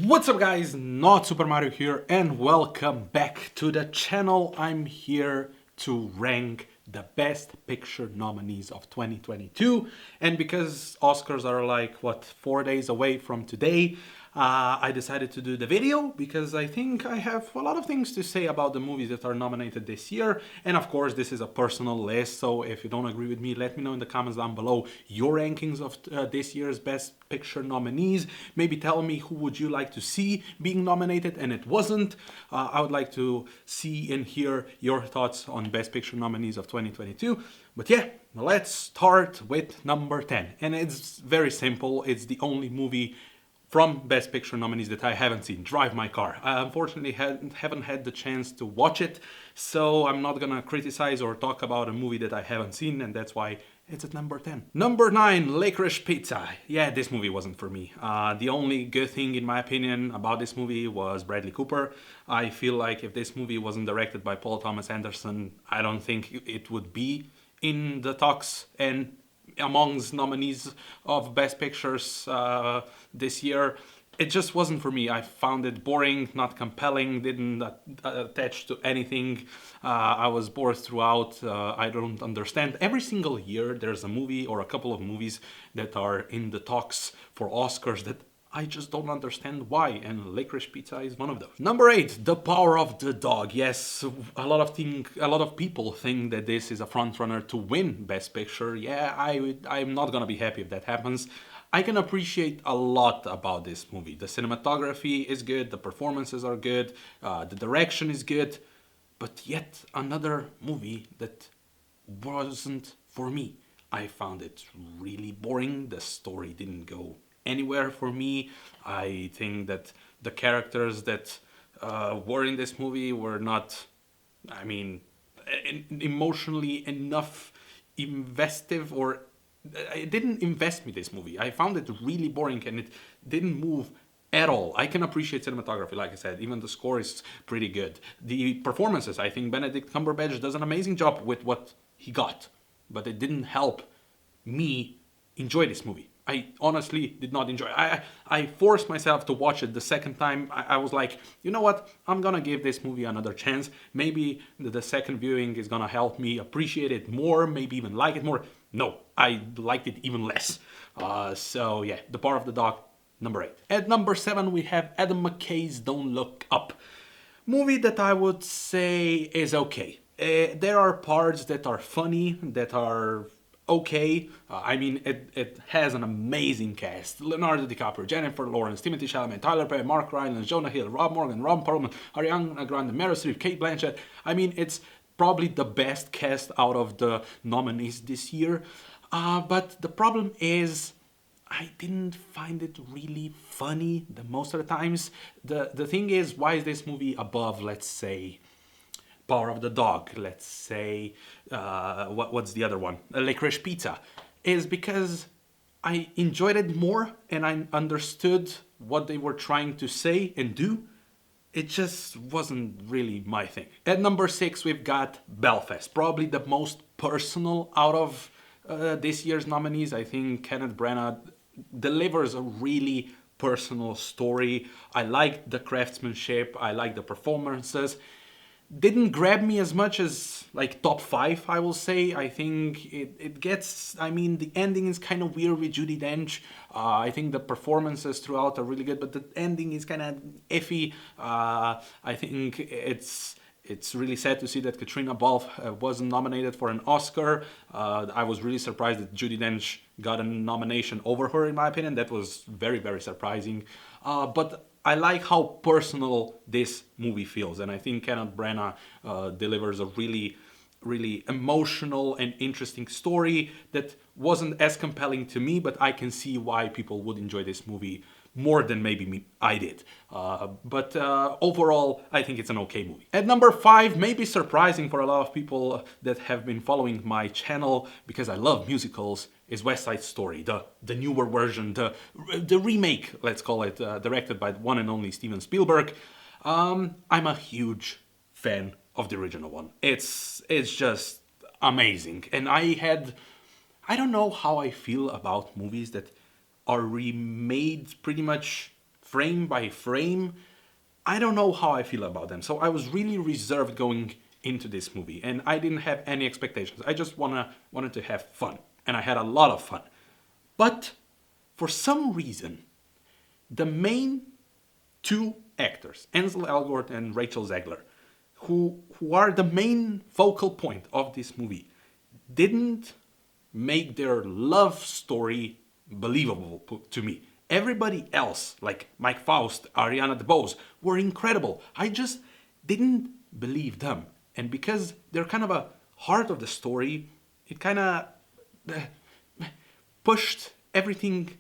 What's up guys, Not Super Mario here and welcome back to the channel. I'm here to rank the Best Picture nominees of 2022, and because Oscars are like, 4 days away from today, I decided to do the video because I think I have a lot of things to say about the movies that are nominated this year. And of course, this is a personal list, so if you don't agree with me, let me know in the comments down below your rankings of this year's Best Picture nominees. Maybe tell me who would you like to see being nominated and it wasn't. I would like to see and hear your thoughts on Best Picture nominees of 2022. But yeah, let's start with number 10. And it's very simple. It's the only movie from Best Picture nominees that I haven't seen, Drive My Car. I unfortunately haven't had the chance to watch it, so I'm not gonna criticize or talk about a movie that I haven't seen, and that's why it's at number 10. Number 9, Licorice Pizza. Yeah, this movie wasn't for me. The only good thing, in my opinion, about this movie was Bradley Cooper. I feel like if this movie wasn't directed by Paul Thomas Anderson, I don't think it would be in the talks and amongst nominees of Best Pictures this year. It just wasn't for me. I found it boring, not compelling, didn't attach to anything. I was bored throughout. I don't understand. Every single year there's a movie or a couple of movies that are in the talks for Oscars that I just don't understand why, and Licorice Pizza is one of those. Number 8, The Power of the Dog. Yes, a lot of people think that this is a frontrunner to win Best Picture. Yeah, I'm not gonna be happy if that happens. I can appreciate a lot about this movie. The cinematography is good, the performances are good, the direction is good, but yet another movie that wasn't for me. I found it really boring. The story didn't go anywhere for me. I think that the characters that were in this movie were not, emotionally enough investive, or it didn't invest me, this movie. I found it really boring and it didn't move at all. I can appreciate cinematography, like I said, even the score is pretty good. The performances, I think Benedict Cumberbatch does an amazing job with what he got, but it didn't help me enjoy this movie. I honestly did not enjoy it. I forced myself to watch it the second time. I was like, you know what? I'm gonna give this movie another chance. Maybe the second viewing is gonna help me appreciate it more, maybe even like it more. No, I liked it even less. So yeah, The Power of the Dog, number 8. At number 7, we have Adam McKay's Don't Look Up. Movie that I would say is okay. There are parts that are funny, that are okay. It has an amazing cast. Leonardo DiCaprio, Jennifer Lawrence, Timothée Chalamet, Tyler Perry, Mark Rylance, Jonah Hill, Rob Morgan, Ron Perlman, Ariana Grande, Meryl Streep, Kate Blanchett. It's probably the best cast out of the nominees this year. But the problem is, I didn't find it really funny the most of the times. The thing is, why is this movie above, let's say, Power of the Dog, let's say, what's the other one? Licorice Pizza, is because I enjoyed it more and I understood what they were trying to say and do. It just wasn't really my thing. At number 6, we've got Belfast, probably the most personal out of this year's nominees. I think Kenneth Branagh delivers a really personal story. I liked the craftsmanship, I liked the performances. Didn't grab me as much as like top 5, I will say. I think it gets, the ending is kind of weird with Judi Dench. I think the performances throughout are really good, but the ending is kind of iffy. I think it's really sad to see that Katrina Balfe wasn't nominated for an Oscar. I was really surprised that Judi Dench got a nomination over her, in my opinion. That was very, very surprising. But I like how personal this movie feels, and I think Kenneth Branagh delivers a really, really emotional and interesting story that wasn't as compelling to me, but I can see why people would enjoy this movie more than maybe I did. But overall, I think it's an okay movie. At number 5, maybe surprising for a lot of people that have been following my channel, because I love musicals, is West Side Story, the newer version, the remake, let's call it, directed by the one and only Steven Spielberg. I'm a huge fan of the original one. It's just amazing, and I don't know how I feel about movies that are remade pretty much frame by frame, I don't know how I feel about them. So I was really reserved going into this movie, and I didn't have any expectations. I just wanted to have fun, and I had a lot of fun. But for some reason, the main two actors, Ansel Elgort and Rachel Zegler, who are the main focal point of this movie, didn't make their love story believable to me. Everybody else, like Mike Faust, Ariana DeBose, were incredible. I just didn't believe them. And because they're kind of a heart of the story, it kind of pushed everything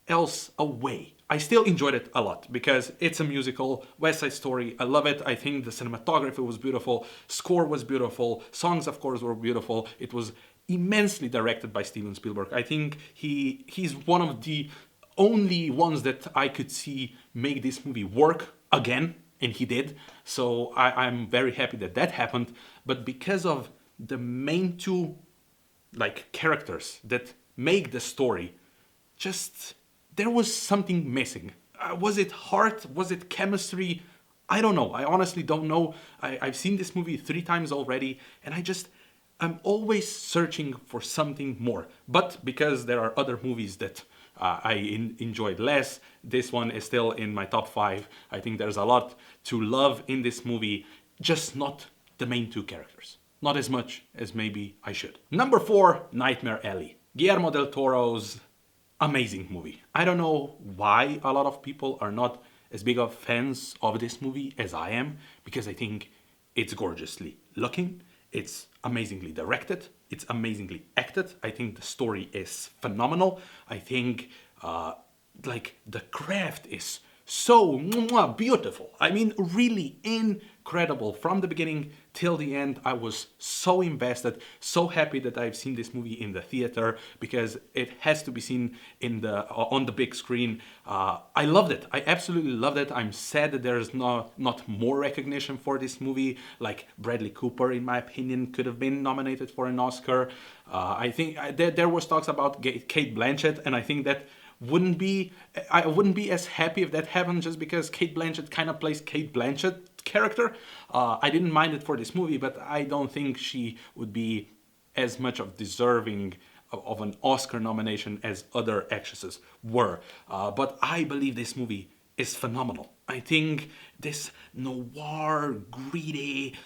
else away. I still enjoyed it a lot because it's a musical, West Side Story. I love it. I think the cinematography was beautiful, score was beautiful, songs of course were beautiful. It was immensely directed by Steven Spielberg. I think he's one of the only ones that I could see make this movie work again, and he did. So I'm very happy that that happened. But because of the main two like characters that make the story, just there was something missing. Was it heart? Was it chemistry? I don't know. I honestly don't know. I've seen this movie 3 times already, and I'm always searching for something more. But because there are other movies that enjoyed less, this one is still in my top 5. I think there's a lot to love in this movie, just not the main two characters. Not as much as maybe I should. Number 4, Nightmare Alley. Guillermo del Toro's amazing movie. I don't know why a lot of people are not as big of fans of this movie as I am, because I think it's gorgeously looking, it's amazingly directed, it's amazingly acted. I think the story is phenomenal. I think like the craft is so beautiful. I mean, really incredible. From the beginning till the end, I was so invested, so happy that I've seen this movie in the theater because it has to be seen on the big screen. I loved it. I absolutely loved it. I'm sad that there's not more recognition for this movie. Like Bradley Cooper, in my opinion, could have been nominated for an Oscar. I think there was talks about Kate Blanchett, and I think that I wouldn't be as happy if that happened, just because Kate Blanchett kind of plays Kate Blanchett character. I didn't mind it for this movie, but I don't think she would be as much of deserving of an Oscar nomination as other actresses were. But I believe this movie is phenomenal. I think this noir, greedy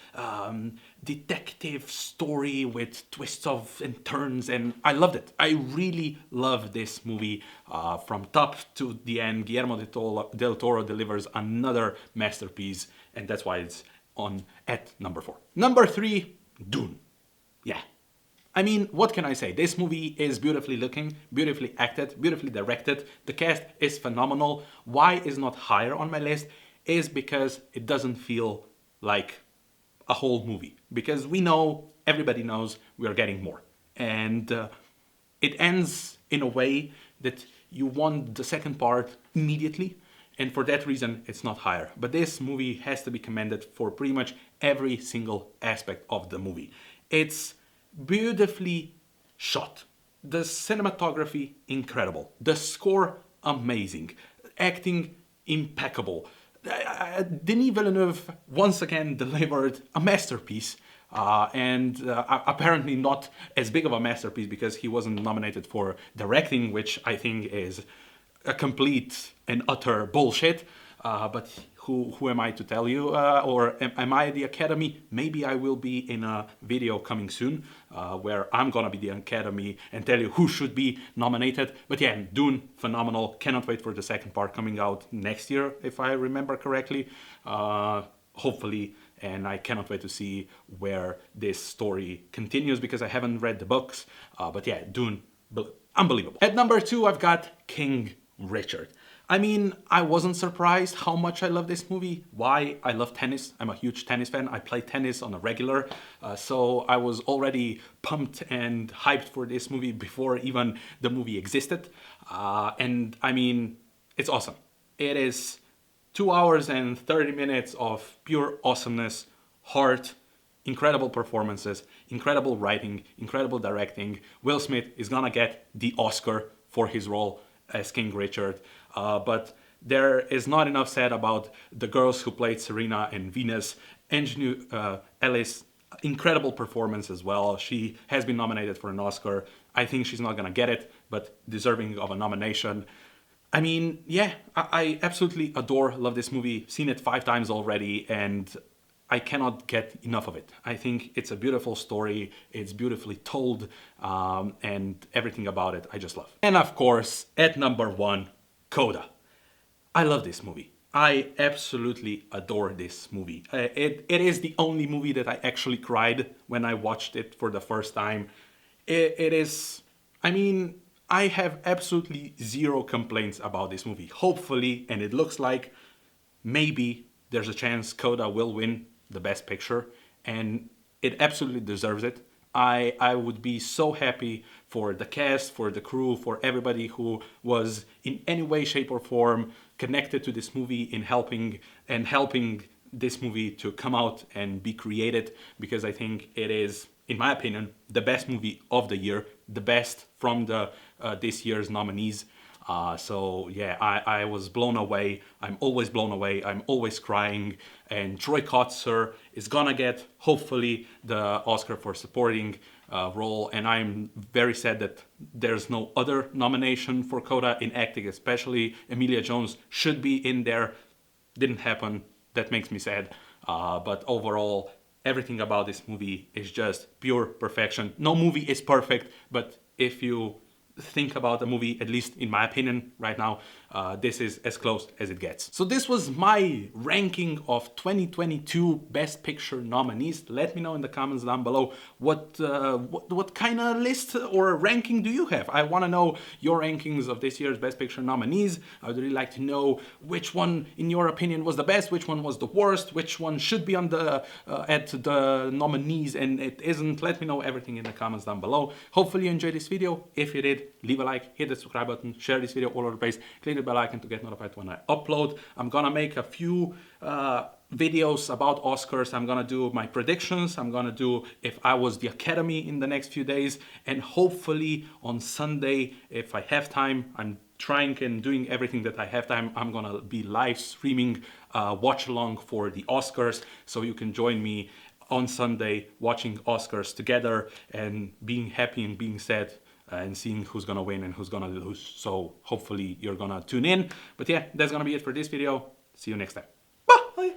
detective story with twists and turns, and I loved it. I really love this movie from top to the end. Guillermo del Toro delivers another masterpiece, and that's why it's on at number 4. Number 3, Dune. Yeah. I mean, what can I say? This movie is beautifully looking, beautifully acted, beautifully directed. The cast is phenomenal. Why is not higher on my list is because it doesn't feel like a whole movie. Because everybody knows we are getting more. And it ends in a way that you want the second part immediately. And for that reason, it's not higher. But this movie has to be commended for pretty much every single aspect of the movie. It's beautifully shot. The cinematography, incredible. The score, amazing. Acting, impeccable. Denis Villeneuve once again delivered a masterpiece, and apparently not as big of a masterpiece because he wasn't nominated for directing, which I think is a complete and utter bullshit. But who am I to tell you? Or am I the Academy? Maybe I will be in a video coming soon where I'm gonna be the Academy and tell you who should be nominated. But yeah, Dune, phenomenal. Cannot wait for the second part coming out next year, if I remember correctly. Hopefully. And I cannot wait to see where this story continues because I haven't read the books. But yeah, Dune, unbelievable. At number 2, I've got King Richard. I mean, I wasn't surprised how much I love this movie. Why? I love tennis. I'm a huge tennis fan. I play tennis on a regular. So I was already pumped and hyped for this movie before even the movie existed. And I mean, it's awesome. It is 2 hours and 30 minutes of pure awesomeness, heart, incredible performances, incredible writing, incredible directing. Will Smith is gonna get the Oscar for his role as King Richard. But there is not enough said about the girls who played Serena and Venus. Ingenue Ellis, incredible performance as well. She has been nominated for an Oscar. I think she's not gonna get it, but deserving of a nomination. I mean, yeah, I absolutely love this movie. Seen it 5 times already, and I cannot get enough of it. I think it's a beautiful story. It's beautifully told, and everything about it I just love. And of course, at number 1, Coda. I love this movie. I absolutely adore this movie. It is the only movie that I actually cried when I watched it for the first time. It is, I mean, I have absolutely zero complaints about this movie. Hopefully, and it looks like maybe there's a chance Coda will win the Best Picture, and it absolutely deserves it. I would be so happy for the cast, for the crew, for everybody who was in any way, shape, or form connected to this movie in helping this movie to come out and be created, because I think it is, in my opinion, the best movie of the year, the best from the this year's nominees. So yeah, I was blown away. I'm always blown away. I'm always crying. And Troy Kotsur is gonna get, hopefully, the Oscar for supporting role. And I'm very sad that there's no other nomination for Coda in acting, especially Emilia Jones should be in there. Didn't happen. That makes me sad. But overall, everything about this movie is just pure perfection. No movie is perfect, but if you think about the movie, at least in my opinion right now, this is as close as it gets. So this was my ranking of 2022 Best Picture nominees. Let me know in the comments down below what kind of list or ranking do you have. I want to know your rankings of this year's Best Picture nominees. I would really like to know which one in your opinion was the best, which one was the worst, which one should be on the at the nominees and it isn't. Let me know everything in the comments down below. Hopefully you enjoyed this video. If you did, leave a like, hit the subscribe button, share this video all over the place, click the bell icon to get notified when I upload. I'm gonna make a few videos about Oscars. I'm gonna do my predictions. I'm gonna do if I was the Academy in the next few days, and hopefully on Sunday, if I have time, I'm trying and doing everything that I have time, I'm gonna be live streaming watch along for the Oscars, so you can join me on Sunday watching Oscars together and being happy and being sad and seeing who's gonna win and who's gonna lose. So hopefully you're gonna tune in. But yeah, that's gonna be it for this video. See you next time.